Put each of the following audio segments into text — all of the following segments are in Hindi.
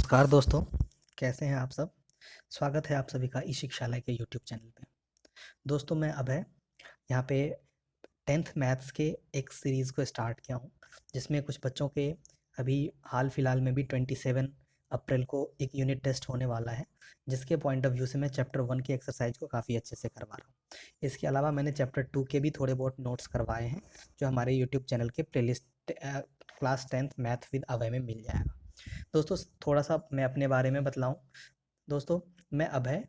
नमस्कार दोस्तों, कैसे हैं आप सब? स्वागत है आप सभी का ई-शिक्षालय के यूट्यूब चैनल पे। दोस्तों मैं अभय, यहाँ पे 10th मैथ्स के एक सीरीज़ को स्टार्ट किया हूँ, जिसमें कुछ बच्चों के अभी हाल-फिलहाल में भी 27 अप्रैल को एक यूनिट टेस्ट होने वाला है, जिसके पॉइंट ऑफ व्यू से मैं चैप्टर 1 की एक्सरसाइज को काफ़ी अच्छे से करवा रहा हूँ। इसके अलावा मैंने चैप्टर 2 के भी थोड़े बहुत नोट्स करवाए हैं, जो हमारे यूट्यूब चैनल के playlist class 10th math with Abhay में मिल जाएगा। दोस्तों थोड़ा सा मैं अपने बारे में बतलाऊँ। दोस्तों मैं अभय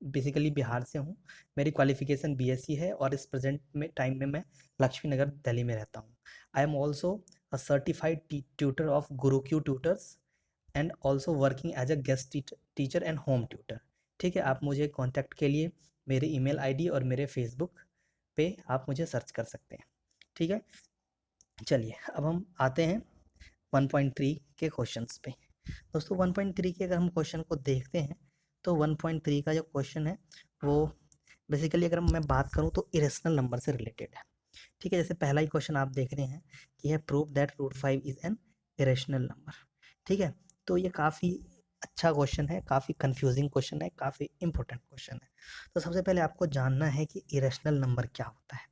बेसिकली बिहार से हूँ। मेरी क्वालिफिकेशन बीएससी है और इस प्रेजेंट में टाइम में मैं लक्ष्मी नगर दिल्ली में रहता हूँ। I am also a certified tutor of GuruQ tutors and also working as a guest teacher and home tutor. ठीक है, आप मुझे कॉन्टैक्ट के लिए मेरे ईमेल आईडी और मेरे फेसबुक पे आप मुझे सर्च कर सकते हैं। ठीक है, चलिए अब हम आते हैं 1.3 के क्वेश्चंस पे। दोस्तों 1.3 के अगर हम क्वेश्चन को देखते हैं तो 1.3 का जो क्वेश्चन है वो बेसिकली अगर मैं बात करूं तो इरेशनल नंबर से रिलेटेड है। ठीक है, जैसे पहला ही क्वेश्चन आप देख रहे हैं कि है prove that root 5 is an irrational number. ठीक है, तो ये काफ़ी अच्छा क्वेश्चन है, काफ़ी कंफ्यूजिंग क्वेश्चन है, काफ़ी इंपॉर्टेंट क्वेश्चन है। तो सबसे पहले आपको जानना है कि इरेशनल नंबर क्या होता है।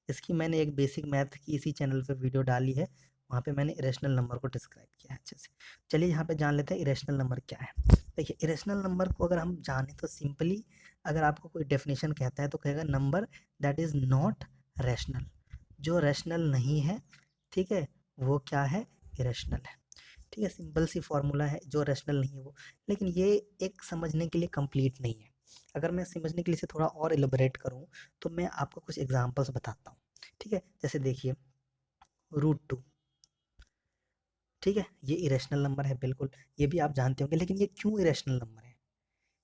इसकी मैंने एक बेसिक मैथ की इसी चैनल पर वीडियो डाली है, वहाँ पे मैंने इरेशनल नंबर को डिस्क्राइब किया है अच्छे से। चलिए यहाँ पे जान लेते हैं इरेशनल नंबर क्या है। देखिए इरेशनल नंबर को अगर हम जाने तो सिंपली अगर आपको कोई डेफिनेशन कहता है तो कहेगा number that is not rational. जो रैशनल नहीं है, ठीक है, वो क्या है, इरेशनल है। ठीक है, सिंपल सी फॉर्मूला है, जो रैशनल नहीं है वो। लेकिन ये एक समझने के लिए कंप्लीट नहीं है। अगर मैं समझने के लिए इसे थोड़ा और एलिबरेट करूँ तो मैं आपको कुछ एग्जांपल्स बताता हूँ। ठीक है, जैसे देखिए √2। ठीक है, ये इरेशनल नंबर है बिल्कुल, ये भी आप जानते होंगे, लेकिन ये क्यों इरेशनल नंबर है?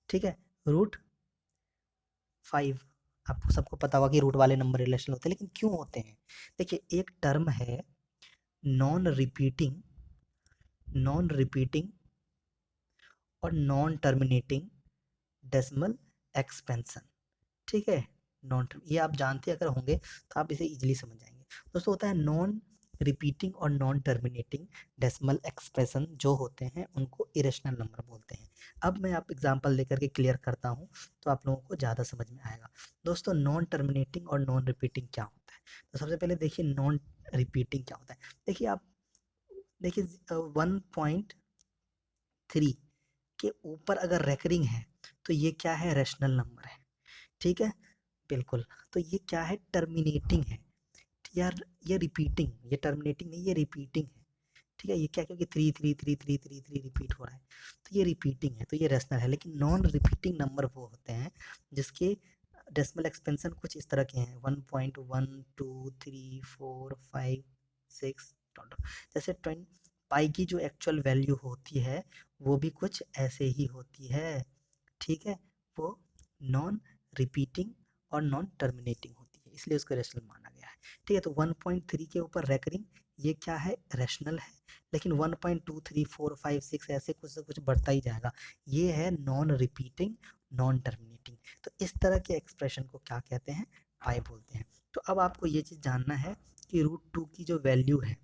ठीक है, √5 आपको सबको पता होगा कि रूट वाले नंबर इरेशनल होते हैं, लेकिन क्यों होते हैं? देखिए एक टर्म है नॉन रिपीटिंग, नॉन रिपीटिंग और नॉन टर्मिनेटिंग डेसिमल एक्सपेंशन। ठीक है, नॉन, ये आप जानते अगर होंगे तो आप इसे इजीली समझ जाएंगे। दोस्तों होता है नॉन रिपीटिंग और नॉन टर्मिनेटिंग डेसिमल एक्सप्रेशन जो होते हैं उनको इरेशनल नंबर बोलते हैं। अब मैं आप एग्जांपल लेकर के क्लियर करता हूँ तो आप लोगों को ज़्यादा समझ में आएगा। दोस्तों नॉन टर्मिनेटिंग और नॉन रिपीटिंग क्या होता है? तो सबसे पहले देखिए नॉन रिपीटिंग क्या होता है। देखिए आप देखिए 1.3 के ऊपर अगर रेकरिंग है तो ये क्या है, रैशनल नंबर है। ठीक है, बिल्कुल। तो ये क्या है, टर्मिनेटिंग है यार, ये रिपीटिंग, ये टर्मिनेटिंग नहीं, ये रिपीटिंग है। ठीक है, ये क्या, क्योंकि 3 3 3 3 3 रिपीट हो रहा है तो ये रिपीटिंग है, तो ये रैशनल है। लेकिन नॉन रिपीटिंग नंबर वो होते हैं जिसके डेसिमल एक्सपेंशन कुछ इस तरह के हैं, 1.1 2 3 4 5 6 डॉट। जैसे 20 पाई की जो एक्चुअल वैल्यू होती है वो भी कुछ ऐसे ही होती है। ठीक है, वो नॉन रिपीटिंग और नॉन टर्मिनेटिंग होती है, इसलिए उसको रैशनल माना गया है। ठीक है, तो 1.3 के ऊपर रेकरिंग ये क्या है, रैशनल है। लेकिन 1.2 3 4 5 6 ऐसे कुछ से कुछ बढ़ता ही जाएगा, ये है नॉन रिपीटिंग, नॉन टर्मिनेटिंग। तो इस तरह के एक्सप्रेशन को क्या कहते हैं, पाई बोलते हैं। तो अब आपको ये चीज़ जानना है कि √2 की जो वैल्यू है,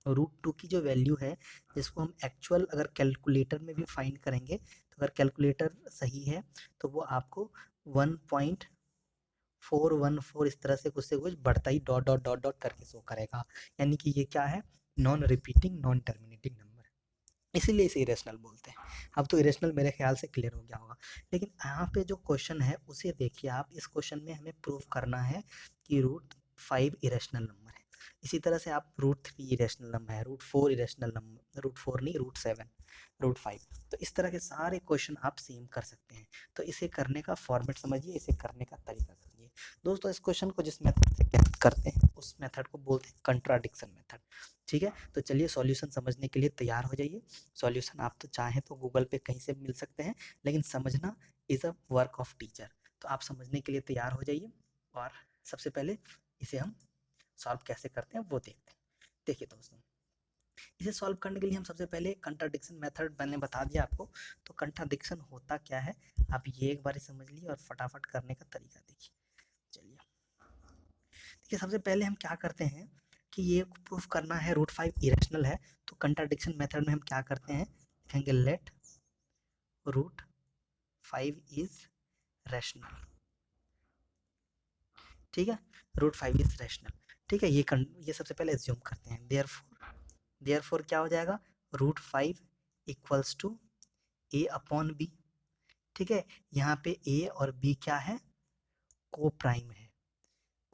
√2 की जो वैल्यू है जिसको हम एक्चुअल अगर कैलकुलेटर में भी फाइंड करेंगे तो अगर कैलकुलेटर सही है तो वो आपको 1.414 इस तरह से कुछ बढ़ता ही डॉट डॉट डॉट डॉट करके शो करेगा। यानी कि ये क्या है, non repeating non terminating number, इसीलिए इसे इरेशनल बोलते हैं। अब तो इरेशनल मेरे ख्याल से क्लियर हो गया होगा। लेकिन यहाँ पे जो क्वेश्चन है उसे देखिए आप, इस क्वेश्चन में हमें प्रूव करना है कि √5 इरेशनल नंबर है। इसी तरह से आप √3 इरेशनल नंबर है, √4 इरेशनल नंबर, √4 नहीं √7, √5। तो इस तरह के सारे क्वेश्चन आप सेम कर सकते हैं। तो इसे करने का फॉर्मेट समझिए, इसे करने का तरीका समझिए। दोस्तों इस क्वेश्चन को जिस मेथड से करते हैं उस मेथड को बोलते हैं कंट्राडिक्शन मेथड। ठीक है, तो चलिए सॉल्यूशन समझने के लिए तैयार हो जाइए। सॉल्यूशन आप तो चाहें तो गूगल पे कहीं से मिल सकते हैं, लेकिन समझना is a work of teacher. तो आप समझने के लिए तैयार हो जाइए और सबसे पहले इसे हम सॉल्व कैसे करते हैं वो देखते हैं। देखिए दोस्तों, इसे सॉल्व करने के लिए हम सबसे पहले कंट्राडिक्शन मेथड मैंने बता दिया आपको। तो कंट्राडिक्शन होता क्या है आप ये एक बार समझ लीजिए और फटाफट करने का तरीका देखिए। चलिए देखिए, सबसे पहले हम क्या करते हैं कि ये प्रूफ करना है √5 इरेशनल है। तो कंट्राडिक्शन मेथड में हम क्या करते हैं, लिखेंगे लेट रूट 5 इज रैशनल। ठीक है, रूट 5 इज रैशनल। ठीक है, ये सबसे पहले एज्यूम करते हैं। देयरफॉर क्या हो जाएगा, root 5 equals to a upon b. ठीक है, यहाँ पे ए और बी क्या है, को प्राइम है,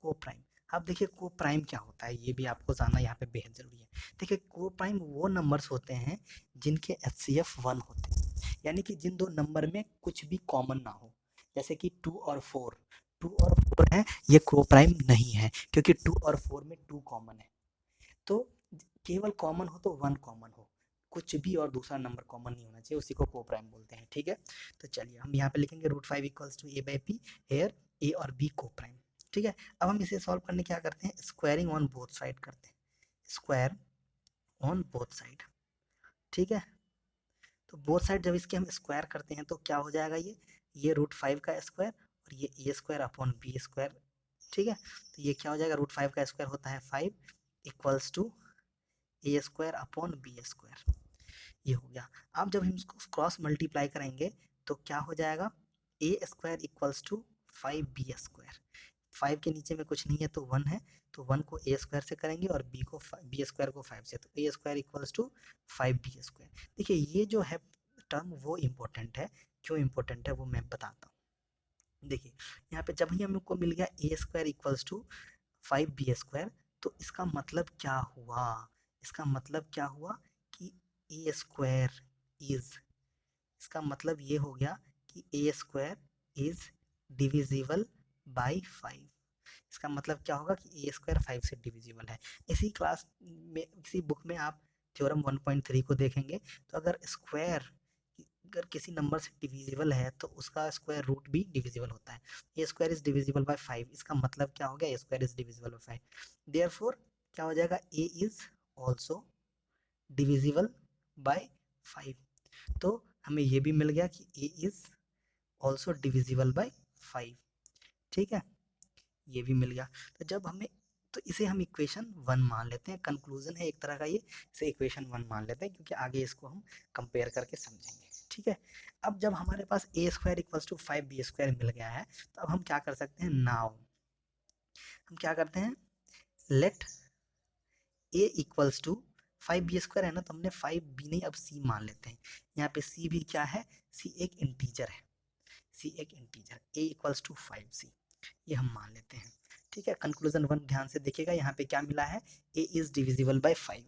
को प्राइम। अब देखिए को प्राइम क्या होता है, ये भी आपको जानना यहाँ पे बेहद जरूरी है। देखिए को प्राइम वो नंबर्स होते हैं जिनके एचसीएफ 1 होते हैं, यानी कि जिन दो नंबर में कुछ भी कॉमन ना हो, जैसे कि 2 और 4, 2 और 4 है, ये को प्राइम नहीं है क्योंकि 2 और 4 में 2 कॉमन है। तो केवल कॉमन हो तो 1 कॉमन हो, कुछ भी और दूसरा नंबर कॉमन नहीं होना चाहिए, उसी को को प्राइम बोलते हैं। ठीक है, तो चलिए हम यहाँ पे लिखेंगे root 5 equals to a by p, here a और बी को प्राइम। ठीक है, अब हम इसे सॉल्व करने क्या करते हैं, स्क्वायरिंग ऑन बोथ साइड करते हैं, स्क्वायर ऑन बोथ साइड। ठीक है, तो बोथ साइड जब इसके हम स्क्वायर करते हैं तो क्या हो जाएगा, ये रूट 5 का स्क्वायर और ये ए स्क्वायर अपॉन बी स्क्वायर। ठीक है, तो ये क्या हो जाएगा, रूट 5 का स्क्वायर होता है 5 equals to a square upon b square. ये हो गया। अब जब हम इसको क्रॉस मल्टीप्लाई करेंगे तो क्या हो जाएगा, a square equals to 5b square. 5 के नीचे में कुछ नहीं है तो 1 है, तो 1 को ए स्क्वायर से करेंगे और बी स्क्वायर को 5 से, तो a square equals to 5b square. देखिए ये जो है टर्म वो इम्पोर्टेंट है, क्यों इम्पोर्टेंट है वो मैं बताता हूँ। देखिए यहाँ पे जब ही हमको मिल गया a square equals to 5b square, तो इसका मतलब क्या हुआ, इसका मतलब क्या हुआ कि ए स्क्वायर इज, इसका मतलब ये हो गया कि ए स्क्वायर इज डिविजिबल बाई 5। इसका मतलब क्या होगा कि ए स्क्वायर 5 से डिविजिबल है। इसी क्लास में, इसी बुक में आप थ्योरम 1.3 को देखेंगे, तो अगर स्क्वायर अगर किसी नंबर से डिविजिबल है तो उसका स्क्वायर रूट भी डिविजिबल होता है। A square is divisible by 5, इसका मतलब क्या हो गया, a square is divisible by 5। Therefore क्या हो जाएगा, a is also divisible by 5। तो हमें ये भी मिल गया कि a is also divisible by 5। ठीक है, ये भी मिल गया। तो जब हमें, तो इसे हम इक्वेशन 1 मान लेते हैं, कंक्लूजन है एक तरह का ये, इसे इक्वेशन 1 मान लेते हैं क्योंकि आगे इसको हम कंपेयर करके समझेंगे। ठीक है, अब जब हमारे पास a square equals to 5b square मिल गया है, तो अब हम क्या कर सकते हैं, नाउ हम क्या करते हैं, let a equals to 5b square है ना, तो हमने 5b नहीं अब c मान लेते हैं। यहाँ पे c भी क्या है, c एक इंटीजर है, c एक integer, a equals to 5c, ये हम मान लेते हैं। ठीक है, कंक्लूजन 1 ध्यान से देखिएगा, यहाँ पे क्या मिला है, a इज डिविजिबल बाय 5,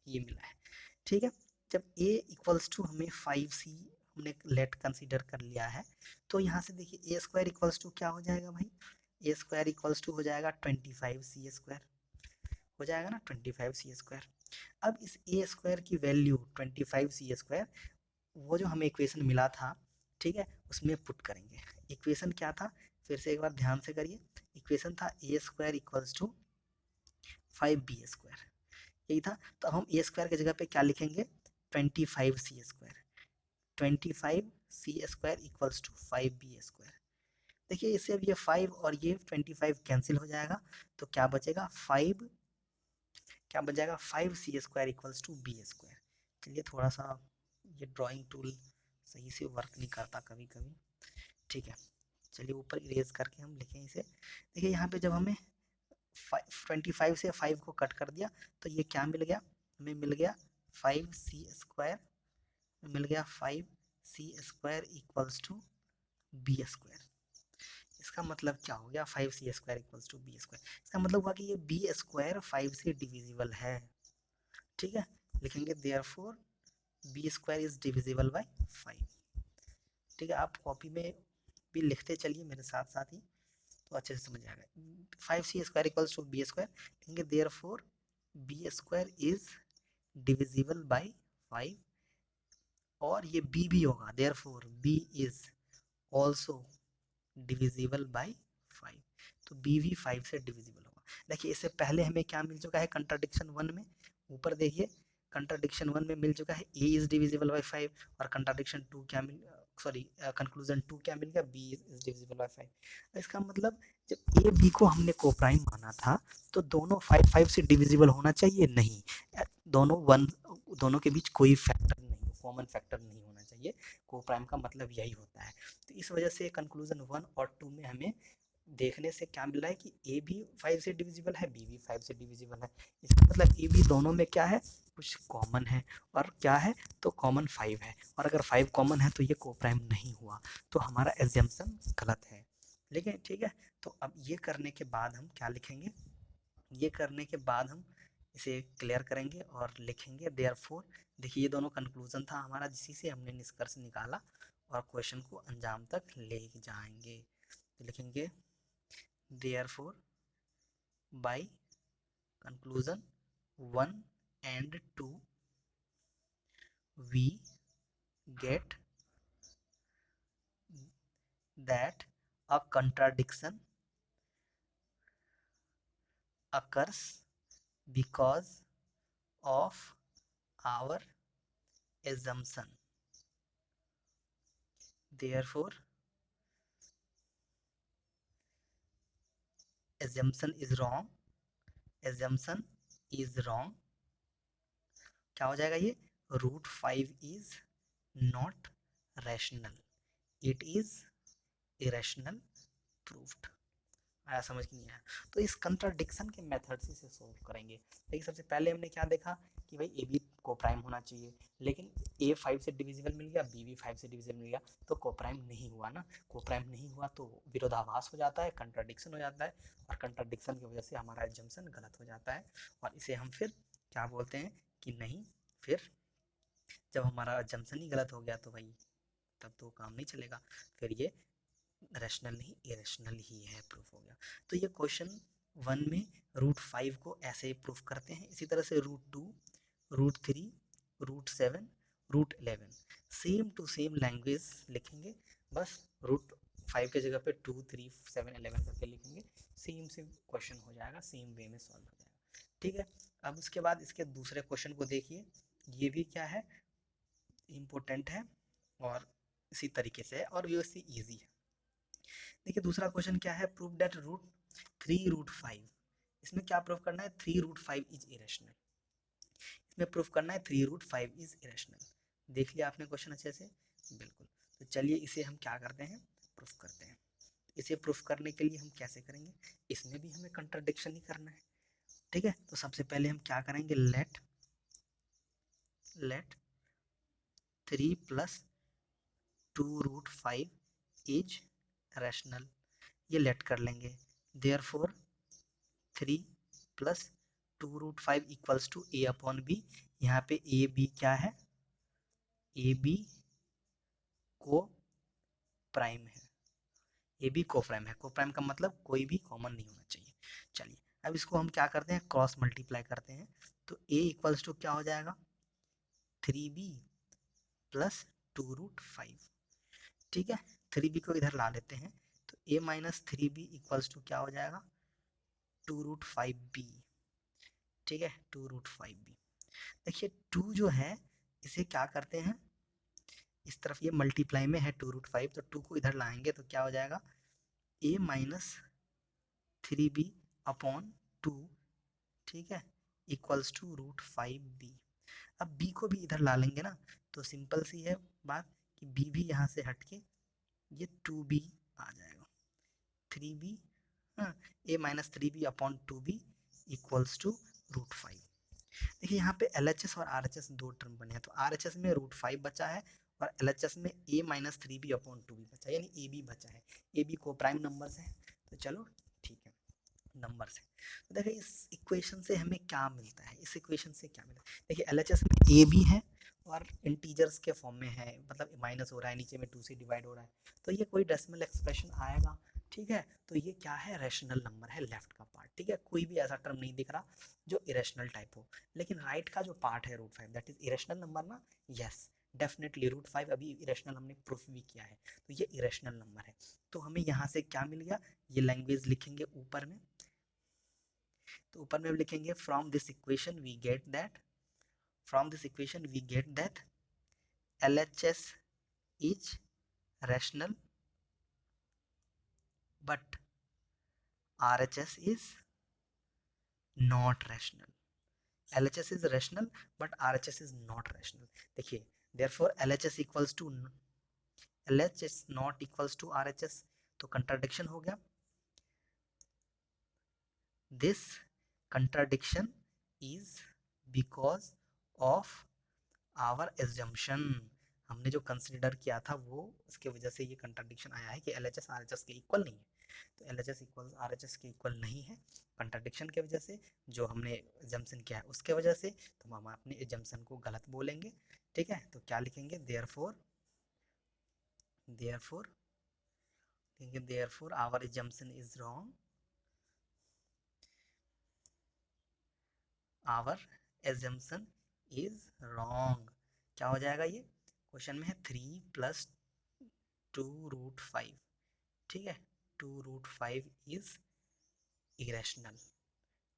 ये मिला है। ठीक है, जब a इक्वल्स टू हमें 5c हमने लेट कंसीडर कर लिया है, तो यहाँ से देखिए a स्क्वायर इक्वल्स टू क्या हो जाएगा भाई, a स्क्वायर इक्वल्स टू हो जाएगा 25c स्क्वायर, हो जाएगा ना 25c स्क्वायर। अब इस a स्क्वायर की वैल्यू 25c स्क्वायर, वो जो हमें इक्वेशन मिला था, ठीक है, उसमें पुट करेंगे। इक्वेशन क्या था, फिर से एक बार ध्यान से करिए, इक्वेशन था a square equals to 5b square, यही था। तो हम ए स्क्वायर की जगह पे क्या लिखेंगे, 25c square, 25c square equals to 5b square. देखिए इससे अब ये 5 और ये 25 कैंसिल हो जाएगा, तो क्या बचेगा 5, क्या बच जाएगा 5c square equals to b square. चलिए थोड़ा सा ये ड्राइंग टूल सही से वर्क नहीं करता कभी कभी। ठीक है, चलिए ऊपर इरेज करके हम लिखें इसे। देखिए यहाँ पे जब हमें 25 से 5 को कट कर दिया तो ये क्या मिल गया, हमें मिल गया 5c स्क्वायर, मिल गया 5c square equals to b square. इसका मतलब क्या हो गया, 5c square equals to b square, इसका मतलब हुआ कि ये बी स्क्वायर 5 से डिविजिबल है। ठीक है, लिखेंगे therefore b square is divisible by 5। ठीक है, आप कॉपी में भी लिखते चलिए मेरे साथ साथ ही, तो अच्छे से समझ आएगा। 5c square equals to b square, लिखेंगे therefore b square is divisible by 5, और ये बी भी होगा, therefore b is also divisible by 5, तो बी भी 5 से डिविजिबल होगा। देखिए इससे पहले हमें क्या मिल चुका है कंट्राडिक्शन 1 में, ऊपर देखिए कंट्राडिक्शन 1 में मिल चुका है a इज डिविजिबल बाय 5, और कंट्राडिक्शन 2 क्या मिल, सॉरी कंक्लूजन 2 क्या मिल गया, b इज डिविजिबल बाय 5। इसका मतलब जब a b को हमने कोप्राइम माना था तो दोनों 5 5 से डिविजिबल होना चाहिए, नहीं, दोनों 1, दोनों के बीच कोई फैक्टर नहीं, कॉमन फैक्टर नहीं होना चाहिए, चाहिए। को प्राइम का मतलब यही होता है। तो इस वजह से कंक्लूजन 1 और 2 में हमें देखने से क्या मिल रहा है कि ए भी 5 से डिविजिबल है, बी भी 5 से डिविजिबल है। इसका मतलब ए बी दोनों में क्या है, कुछ कॉमन है। और क्या है, तो कॉमन 5 है। और अगर 5 कॉमन है तो ये को प्राइम नहीं हुआ, तो हमारा एग्जाम्पशन गलत है। लेकिन ठीक है, तो अब ये करने के बाद हम क्या लिखेंगे, ये करने के बाद हम इसे क्लियर करेंगे और लिखेंगे देयरफॉर। देखिए ये दोनों कंक्लूजन था हमारा, जिसी से हमने निष्कर्ष निकाला और क्वेश्चन को अंजाम तक ले जाएंगे। तो लिखेंगे therefore by conclusion 1 and 2 we get that a contradiction occurs because of our assumption. Therefore, assumption is wrong. Assumption is wrong. क्या हो जाएगा ये, √5 is not rational. It is irrational proved. आया समझ नहीं आया, तो इस कंट्राडिक्शन के मेथड से इसे सोल्व करेंगे। देखिए सबसे पहले हमने क्या देखा कि भाई ए बी को प्राइम होना चाहिए, लेकिन ए 5 से डिविजिबल मिल गया, बी भी 5 से डिविजिबल मिल गया, तो को प्राइम नहीं हुआ ना। को प्राइम नहीं हुआ तो विरोधाभास हो जाता है, कंट्राडिक्शन हो जाता है, और कंट्राडिक्शन की वजह से हमारा एजम्पशन गलत हो जाता है। और इसे हम फिर क्या बोलते हैं कि नहीं, फिर जब हमारा एजम्पशन ही गलत हो गया तो भाई तब तो काम नहीं चलेगा, फिर ये रैशनल नहीं इरेशनल ही है, प्रूफ हो गया। तो ये क्वेश्चन 1 में √5 को ऐसे प्रूफ करते हैं। इसी तरह से √2, √3, √7, √11 सेम टू सेम लैंग्वेज लिखेंगे, बस √5 के जगह पे 2, 3, 7, 11 करके लिखेंगे, सेम सेम क्वेश्चन हो जाएगा, सेम वे में सॉल्व हो जाएगा। ठीक है, अब उसके बाद इसके दूसरे क्वेश्चन को देखिए, ये भी क्या है, इम्पोर्टेंट है और इसी तरीके से है और ये उससे ईजी है। देखिए दूसरा क्वेश्चन क्या है, प्रूव दैट √3 √5। इसमें क्या प्रूव करना है, 3 √5 इज इरेशनल। इसमें प्रूव करना है 3 √5 इज इरेशनल। देख लिया आपने क्वेश्चन अच्छे से, बिल्कुल। तो चलिए इसे हम क्या करते हैं, प्रूफ करते हैं। इसे प्रूफ करने के लिए हम कैसे करेंगे, इसमें भी हमें कंट्राडिक्शन ही करना है। ठीक है, तो सबसे पहले हम क्या करेंगे, लेट 3 + 2 √5 इज रैशनल, ये लेट कर लेंगे। Therefore 3 + 2 √5 = a/b। यहाँ पे ए बी क्या है, ए बी को प्राइम है, ए बी को प्राइम है। को प्राइम का मतलब कोई भी कॉमन नहीं होना चाहिए। चलिए अब इसको हम क्या करते हैं, क्रॉस मल्टीप्लाई करते हैं। तो a = क्या हो जाएगा, 3b + 2 √5। ठीक है, 3b को इधर ला लेते हैं, तो a - 3b = क्या हो जाएगा, 2 √5b। ठीक है, 2 √5b। देखिए 2 जो है इसे क्या करते हैं, इस तरफ ये मल्टीप्लाई में है 2 √5, तो 2 को इधर लाएंगे तो क्या हो जाएगा, a - 3b/2। ठीक है, =√5b। अब b को भी इधर ला लेंगे ना, तो सिंपल सी है बात कि b भी यहाँ से हट के ये 2b आ जाएगा, 3b, हाँ, a - 3b/2b =√5। देखिए यहाँ पे LHS और RHS दो टर्म बने हैं, तो RHS में √5 बचा है और LHS में a - 3b/2b बचा है, यानी ए बी बचा है। ए बी को प्राइम नंबर्स है, तो चलो ठीक है, नंबर से। तो देखिए इस इक्वेशन से हमें क्या मिलता है, इस इक्वेशन से क्या मिलता है, देखिए LHS में ए बी है और इंटीजर्स के फॉर्म में है, मतलब माइनस हो रहा है, नीचे में 2 से डिवाइड हो रहा है, तो ये कोई डेसिमल एक्सप्रेशन आएगा। ठीक है, तो ये क्या है, रैशनल नंबर है, लेफ्ट का पार्ट। ठीक है, कोई भी ऐसा टर्म नहीं दिख रहा जो इरेशनल टाइप हो, लेकिन राइट का जो पार्ट है √5 दैट इज इरेशनल नंबर ना, यस डेफिनेटली √5 अभी इरेशनल हमने प्रूफ भी किया है, तो ये इरेशनल नंबर है। तो हमें यहाँ से क्या मिल गया, ये लैंग्वेज लिखेंगे ऊपर में, तो ऊपर में लिखेंगे from this equation we get that LHS is rational but RHS is not rational। LHS is rational but RHS is not rational। देखिए therefore LHS equals to LHS not equals to RHS, तो कंट्राडिक्शन हो गया। This contradiction is because of our assumption, हमने जो कंसिडर किया था वो उसके वजह से ये कंट्राडिक्शन आया है कि LHS RHS के इक्वल नहीं है। तो LHS इक्वल RHS के इक्वल नहीं है कंट्राडिक्शन की वजह से, जो हमने एजम्पशन किया है उसके वजह से, तो हम अपने एजम्पशन को गलत बोलेंगे। ठीक है, तो क्या लिखेंगे, therefore therefore therefore our assumption is wrong, our assumption is wrong. क्या हो जाएगा, ये क्वेश्चन में है 3+2√5, ठीक है, 2√5 is irrational,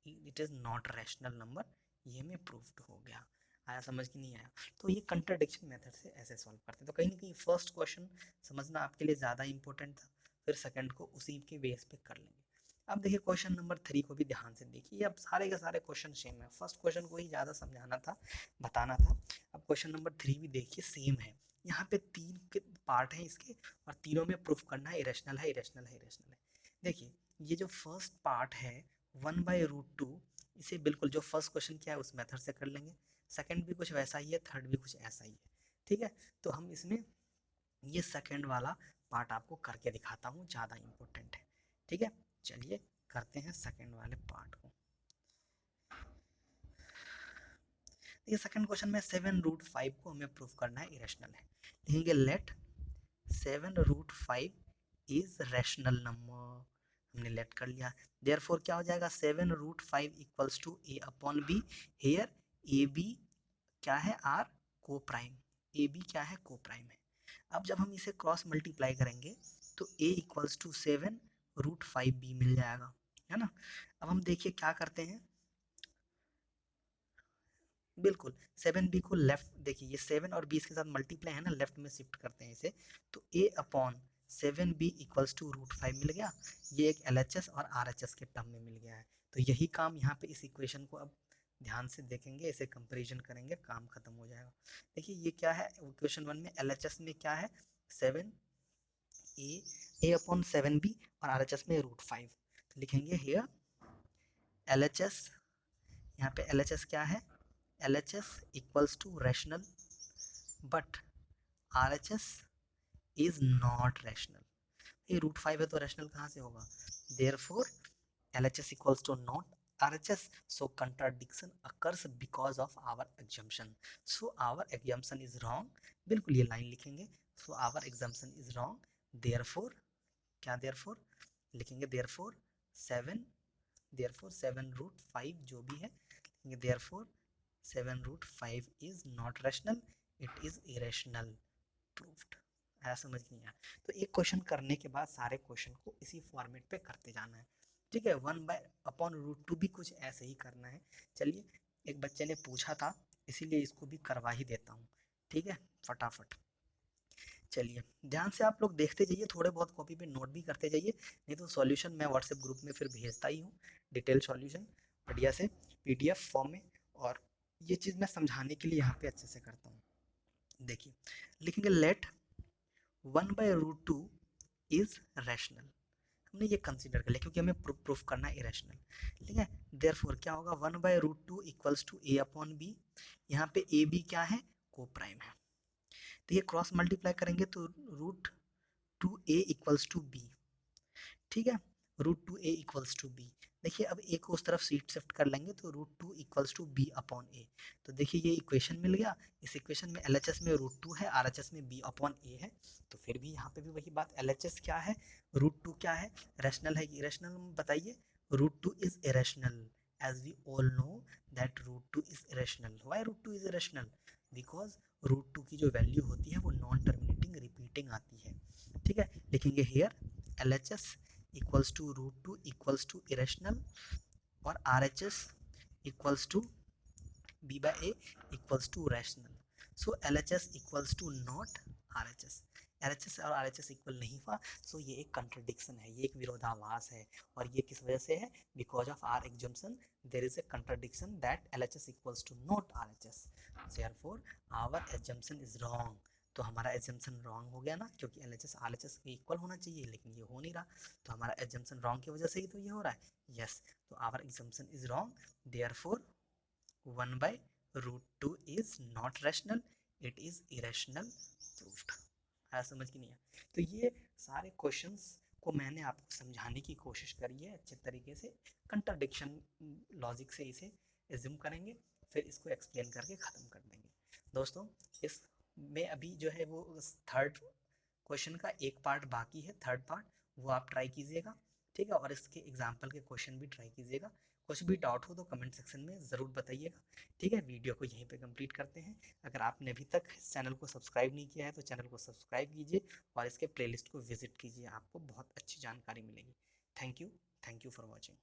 it is not rational number, ये हमें प्रूव्ड हो गया। आया समझ कि नहीं आया? तो ये कंट्राडिक्शन मेथड से ऐसे सॉल्व करते हैं। तो कहीं ना कहीं फर्स्ट क्वेश्चन समझना आपके लिए ज़्यादा इंपॉर्टेंट था, फिर सेकंड को उसी के बेस पे कर लेंगे। अब देखिए क्वेश्चन नंबर 3 को भी ध्यान से देखिए, अब सारे के सारे क्वेश्चन सेम है, फर्स्ट क्वेश्चन को ही ज़्यादा समझाना था, बताना था। अब क्वेश्चन नंबर 3 भी देखिए सेम है, यहाँ पे 3 के पार्ट हैं इसके, और तीनों में प्रूफ करना है इरेशनल है, इरेशनल है, इरेशनल है। देखिए ये जो फर्स्ट पार्ट है 1/√2, इसे बिल्कुल जो फर्स्ट क्वेश्चन किया है उस मेथड से कर लेंगे, सेकंड भी कुछ वैसा ही है, थर्ड भी कुछ ऐसा ही है। ठीक है, तो हम इसमें ये सेकंड वाला पार्ट आपको करके दिखाता हूँ, ज़्यादा इंपॉर्टेंट है। ठीक है, चलिए करते हैं सेकंड वाले पार्ट को। ये सेकंड क्वेश्चन में 7√5 को हमें प्रूफ करना है इरेशनल है। लिखेंगे लेट 7√5 इज रैशनल नंबर, हमने लेट कर लिया। देयरफॉर क्या हो जाएगा, 7√5 equals to a upon b, here A B क्या है, आर को प्राइम, ए बी क्या है, को प्राइम है। अब जब हम इसे क्रॉस मल्टीप्लाई करेंगे तो a इक्वल्स टू 7√5b मिल जाएगा, है ना। अब हम देखिए क्या करते हैं, बिल्कुल 7b को लेफ्ट, देखिए ये 7 और 20 के साथ मल्टीप्लाई है ना, लेफ्ट में शिफ्ट करते हैं इसे, तो a upon 7b equals to √5 मिल गया। ये एक LHS और RHS के टर्म में मिल गया है। तो यही काम यहाँ पे इस इक्वेशन को अब ध्यान से देखेंगे, इसे कंपेरिजन करेंगे, काम खत्म हो जाएगा। देखिए ये क्या है, इक्वेशन 1 में LHS में क्या है, 7a अपॉन 7b, और RHS में √5। तो लिखेंगे हियर LHS, यहाँ पे LHS क्या है, LHS equals to rational, but RHS is not rational. ये √5 है तो रैशनल कहाँ से होगा, therefore LHS equals to not RHS, so contradiction occurs because of our assumption, so our assumption is wrong। बिल्कुल ये लाइन लिखेंगे, so our assumption is wrong, therefore क्या, therefore लिखेंगे therefore 7 जो भी है लिखेंगे, therefore 7√5 is not rational, it is irrational, proved। आया समझ नहीं आया? तो एक क्वेश्चन करने के बाद सारे क्वेश्चन को इसी फॉर्मेट पे करते जाना है। ठीक है, 1/√2 भी कुछ ऐसे ही करना है। चलिए, एक बच्चे ने पूछा था इसीलिए इसको भी करवा ही देता हूँ। ठीक है, फटाफट चलिए ध्यान से आप लोग देखते जाइए, थोड़े बहुत कॉपी पे नोट भी करते जाइए, नहीं तो सॉल्यूशन मैं व्हाट्सएप ग्रुप में फिर भेजता ही हूँ, डिटेल सॉल्यूशन बढ़िया से PDF फॉर्म में, और ये चीज़ मैं समझाने के लिए यहाँ पे अच्छे से करता हूँ। देखिए लिखेंगे लेट 1/√2 इज रैशनल, हमने ये कंसीडर कर लिया क्योंकि हमें प्रूफ करना है इरेशनल। ठीक है, देयरफॉर क्या होगा, 1/√2 equals to a upon b, यहाँ पे ए बी क्या है, को प्राइम है। तो ये क्रॉस मल्टीप्लाई करेंगे तो √2a इक्वल्स टू b, ठीक है, √2a इक्वल्स टू b। देखिए अब a को उस तरफ सीट शिफ्ट कर लेंगे तो √2 equals to b upon a। तो देखिए ये इक्वेशन मिल गया, इस इक्वेशन में LHS में √2 है, RHS में b अपॉन a है। तो फिर भी यहाँ पे भी वही बात, LHS क्या है, √2 क्या है, रैशनल है कि इरेशनल, बताइए। √2 is irrational, as we all know that √2 is irrational। why √2 is irrational, because √2 की जो वैल्यू होती है वो नॉन टर्मिनेटिंग रिपीटिंग आती है। ठीक है, लिखेंगे here LHS equals to √2 equals to irrational, और RHS equals to b/a equals to rational. So LHS equals to not RHS, LHS और RHS इक्वल नहीं हुआ, सो ये एक कंट्रडिक्शन है, ये एक विरोधाभास है। और ये किस वजह से है, because of our assumption there is a contradiction that LHS equals to not RHS। Therefore our assumption is wrong. तो हमारा एजम्पशन रॉन्ग हो गया ना, क्योंकि LHS RHS के इक्वल होना चाहिए, लेकिन ये हो नहीं रहा, तो हमारा एजम्पशन रॉन्ग की वजह से ही तो ये हो रहा है। यस, तो our assumption is wrong, therefore 1/√2 is not rational, it is irrational proofed. आया समझ की नहीं है? तो ये सारे क्वेश्चंस को मैंने आपको समझाने की कोशिश करी है अच्छे तरीके से। कंट्राडिक्शन लॉजिक से इसे एज्यूम करेंगे, फिर इसको एक्सप्लेन करके ख़त्म कर देंगे। दोस्तों, इस में अभी जो है वो थर्ड क्वेश्चन का एक पार्ट बाकी है, थर्ड पार्ट, वो आप ट्राई कीजिएगा, ठीक है, और इसके एग्जाम्पल के क्वेश्चन भी ट्राई कीजिएगा। कुछ भी डाउट हो तो कमेंट सेक्शन में ज़रूर बताइएगा, ठीक है। वीडियो को यहीं पे कंप्लीट करते हैं। अगर आपने अभी तक इस चैनल को सब्सक्राइब नहीं किया है तो चैनल को सब्सक्राइब कीजिए और इसके प्लेलिस्ट को विजिट कीजिए, आपको बहुत अच्छी जानकारी मिलेगी। Thank you for watching.